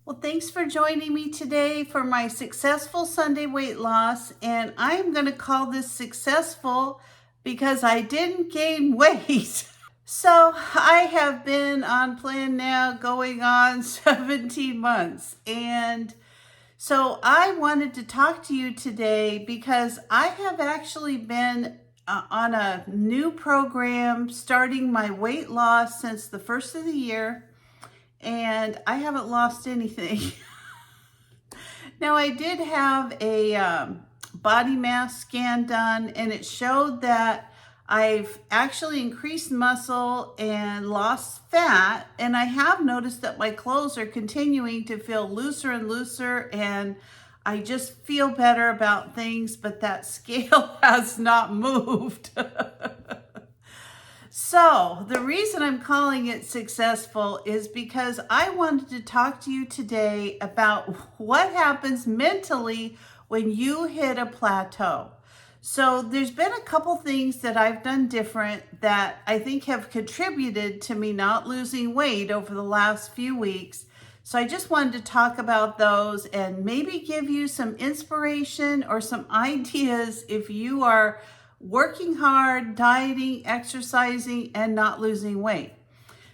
Well, thanks for joining me today for my successful Sunday weight loss. And I'm going to call this successful because I didn't gain weight. So I have been on plan now going on 17 months. And so I wanted to talk to you today because I have actually been on a new program starting my weight loss since the first of the year, and I haven't lost anything. Now, I did have a body mass scan done, and it showed that I've actually increased muscle and lost fat, and I have noticed that my clothes are continuing to feel looser and looser, and I just feel better about things, but that scale has not moved. So the reason I'm calling it successful is because I wanted to talk to you today about what happens mentally when you hit a plateau. So there's been a couple things that I've done different that I think have contributed to me not losing weight over the last few weeks. So I just wanted to talk about those and maybe give you some inspiration or some ideas if you are working hard, dieting, exercising, and not losing weight.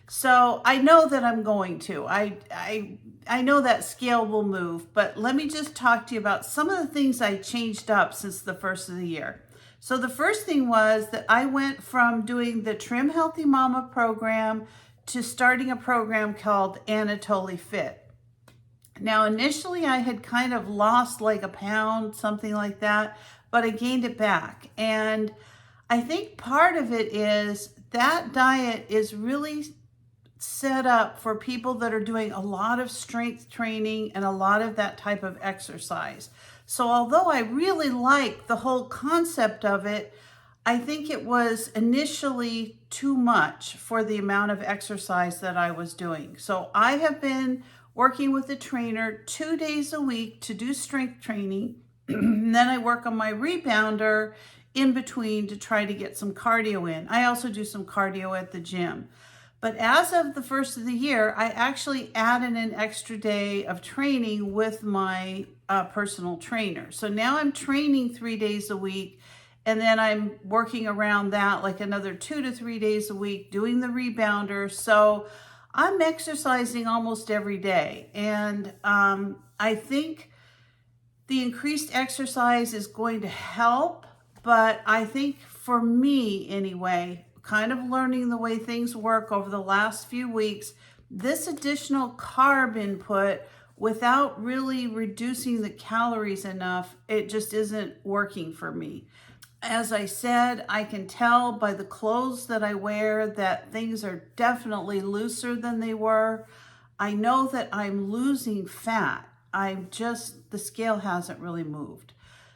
So I know that I'm going to. I know that scale will move, but let me just talk to you about some of the things I changed up since the first of the year. So the first thing was that I went from doing the Trim Healthy Mama program to starting a program called Anatoly Fit. Now, initially I had kind of lost like a pound, something like that, but I gained it back. And I think part of it is that diet is really set up for people that are doing a lot of strength training and a lot of that type of exercise. So although I really like the whole concept of it, I think it was initially too much for the amount of exercise that I was doing. So I have been working with a trainer 2 days a week to do strength training. And then I work on my rebounder in between to try to get some cardio in. I also do some cardio at the gym. But as of the first of the year, I actually added an extra day of training with my personal trainer. So now I'm training 3 days a week, and then I'm working around that like another 2 to 3 days a week doing the rebounder. So I'm exercising almost every day. And I think the increased exercise is going to help, but I think for me anyway, kind of learning the way things work over the last few weeks, this additional carb input without really reducing the calories enough, it just isn't working for me. As I said, I can tell by the clothes that I wear that things are definitely looser than they were. I know that I'm losing fat. The scale hasn't really moved.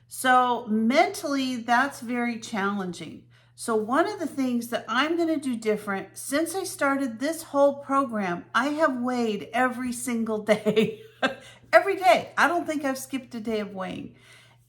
So mentally, that's very challenging. So one of the things that I'm going to do different, since I started this whole program, I have weighed every single day. Every day. I don't think I've skipped a day of weighing.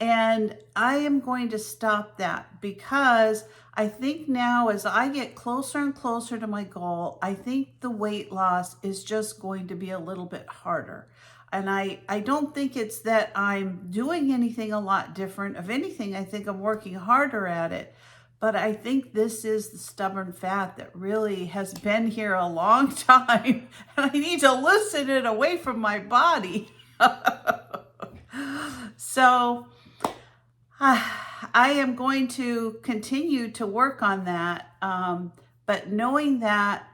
And I am going to stop that because I think now as I get closer and closer to my goal, I think the weight loss is just going to be a little bit harder. And I don't think it's that I'm doing anything a lot different. If anything, I think I'm working harder at it. But I think this is the stubborn fat that really has been here a long time. And I need to loosen it away from my body. So I am going to continue to work on that. But knowing that,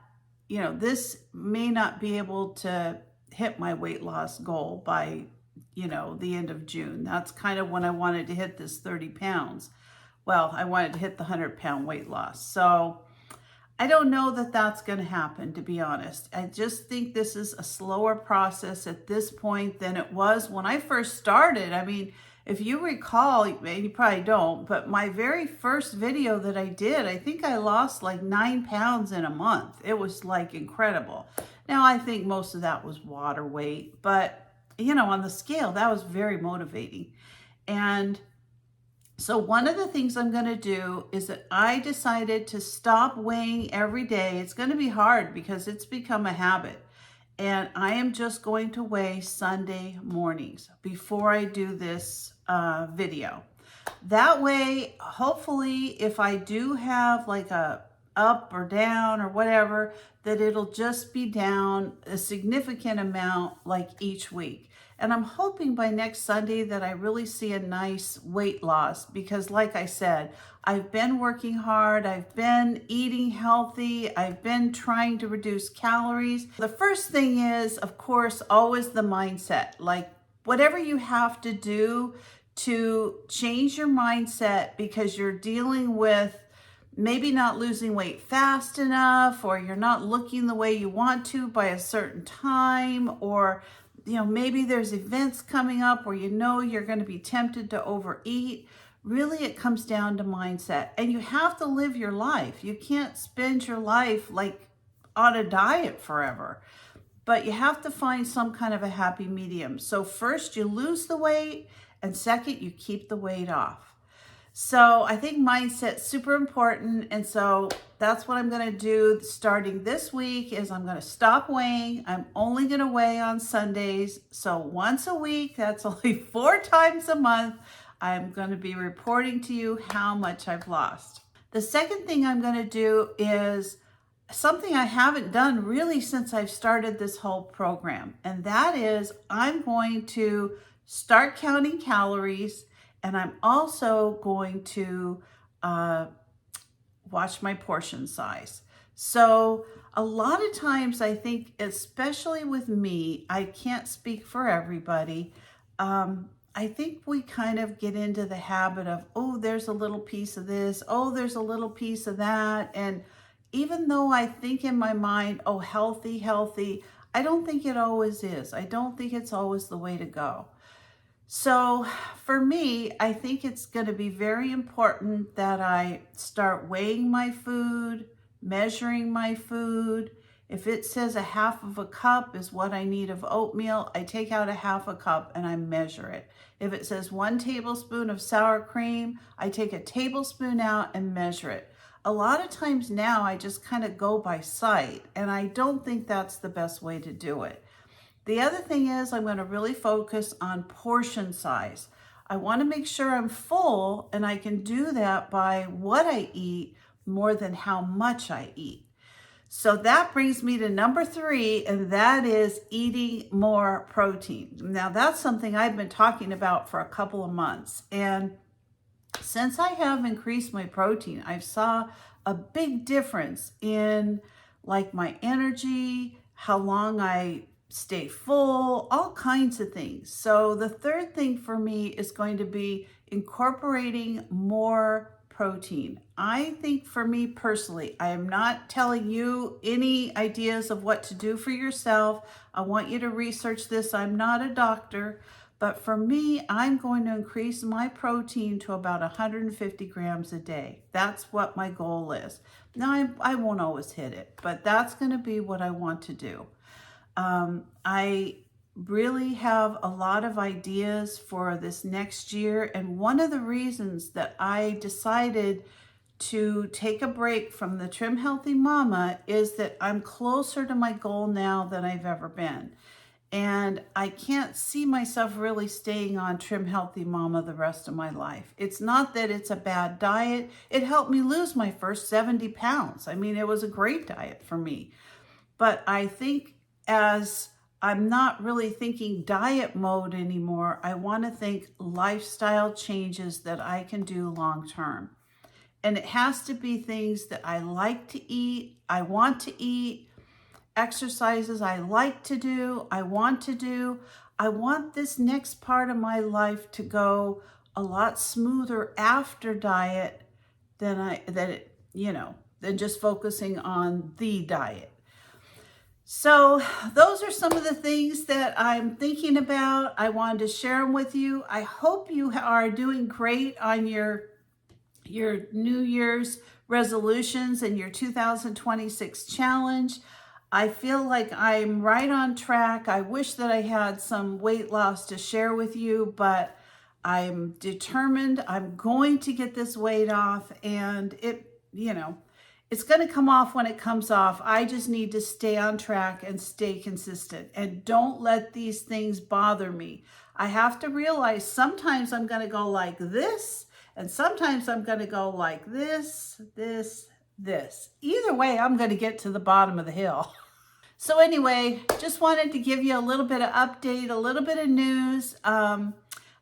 this may not be able to hit my weight loss goal by, the end of June. That's kind of when I wanted to hit this 30 pounds. Well, I wanted to hit the 100-pound weight loss. So I don't know that that's going to happen, to be honest. I just think this is a slower process at this point than it was when I first started. I mean, if you recall, and you probably don't, but my very first video that I did, I think I lost like 9 pounds in a month. It was like incredible. Now, I think most of that was water weight, but on the scale, that was very motivating. And So one of the things I'm going to do is that I decided to stop weighing every day. It's going to be hard because it's become a habit. And I am just going to weigh Sunday mornings before I do this video. That way, hopefully, if I do have like a up or down or whatever, that it'll just be down a significant amount like each week. And I'm hoping by next Sunday that I really see a nice weight loss because like I said, I've been working hard, I've been eating healthy, I've been trying to reduce calories. The first thing is, of course, always the mindset. Like whatever you have to do to change your mindset because you're dealing with maybe not losing weight fast enough, or you're not looking the way you want to by a certain time, or maybe there's events coming up where you're going to be tempted to overeat. Really, it comes down to mindset. And you have to live your life. You can't spend your life like on a diet forever. But you have to find some kind of a happy medium. So first you lose the weight, and second you keep the weight off. So I think mindset's super important. And so that's what I'm going to do starting this week is I'm going to stop weighing. I'm only going to weigh on Sundays. So once a week, that's only 4 times a month, I'm going to be reporting to you how much I've lost. The second thing I'm going to do is something I haven't done really since I've started this whole program. And that is I'm going to start counting calories. And I'm also going to watch my portion size. So a lot of times I think, especially with me, I can't speak for everybody. I think we kind of get into the habit of, oh, there's a little piece of this. Oh, there's a little piece of that. And even though I think in my mind, oh, healthy, healthy, I don't think it always is. I don't think it's always the way to go. So for me, I think it's going to be very important that I start weighing my food, measuring my food. If it says a half of a cup is what I need of oatmeal, I take out a half a cup and I measure it. If it says 1 tablespoon of sour cream, I take a tablespoon out and measure it. A lot of times now I just kind of go by sight, and I don't think that's the best way to do it. The other thing is I'm going to really focus on portion size. I want to make sure I'm full, and I can do that by what I eat more than how much I eat. So that brings me to number 3, and that is eating more protein. Now that's something I've been talking about for a couple of months. And since I have increased my protein, I've saw a big difference in like my energy, how long I stay full, all kinds of things. So the third thing for me is going to be incorporating more protein. I think for me personally, I am not telling you any ideas of what to do for yourself. I want you to research this. I'm not a doctor, but for me, I'm going to increase my protein to about 150 grams a day. That's what my goal is. Now, I won't always hit it, but that's going to be what I want to do. I really have a lot of ideas for this next year. And one of the reasons that I decided to take a break from the Trim Healthy Mama is that I'm closer to my goal now than I've ever been. And I can't see myself really staying on Trim Healthy Mama the rest of my life. It's not that it's a bad diet. It helped me lose my first 70 pounds. I mean, it was a great diet for me. But I think as I'm not really thinking diet mode anymore, I want to think lifestyle changes that I can do long term. And it has to be things that I like to eat, I want to eat, exercises I like to do, I want to do. I want this next part of my life to go a lot smoother after diet than than just focusing on the diet. So those are some of the things that I'm thinking about. I wanted to share them with you. I hope you are doing great on your New Year's resolutions and your 2026 challenge. I feel like I'm right on track. I wish that I had some weight loss to share with you, but I'm determined. I'm going to get this weight off, and it's going to come off when it comes off. I just need to stay on track and stay consistent and don't let these things bother me. I have to realize sometimes I'm going to go like this, and sometimes I'm going to go like this. Either way, I'm going to get to the bottom of the hill. So anyway, just wanted to give you a little bit of update, a little bit of news.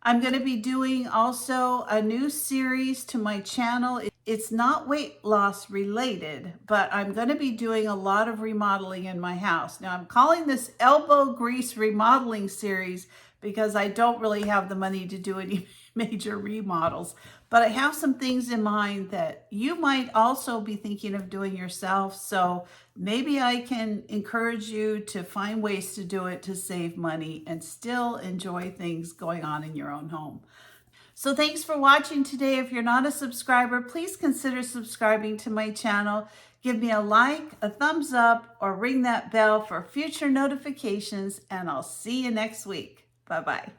I'm going to be doing also a new series to my channel. It's not weight loss related, but I'm going to be doing a lot of remodeling in my house. Now I'm calling this elbow grease remodeling series because I don't really have the money to do any major remodels, but I have some things in mind that you might also be thinking of doing yourself. So maybe I can encourage you to find ways to do it to save money and still enjoy things going on in your own home. So thanks for watching today. If you're not a subscriber, please consider subscribing to my channel. Give me a like, a thumbs up, or ring that bell for future notifications, and I'll see you next week. Bye-bye.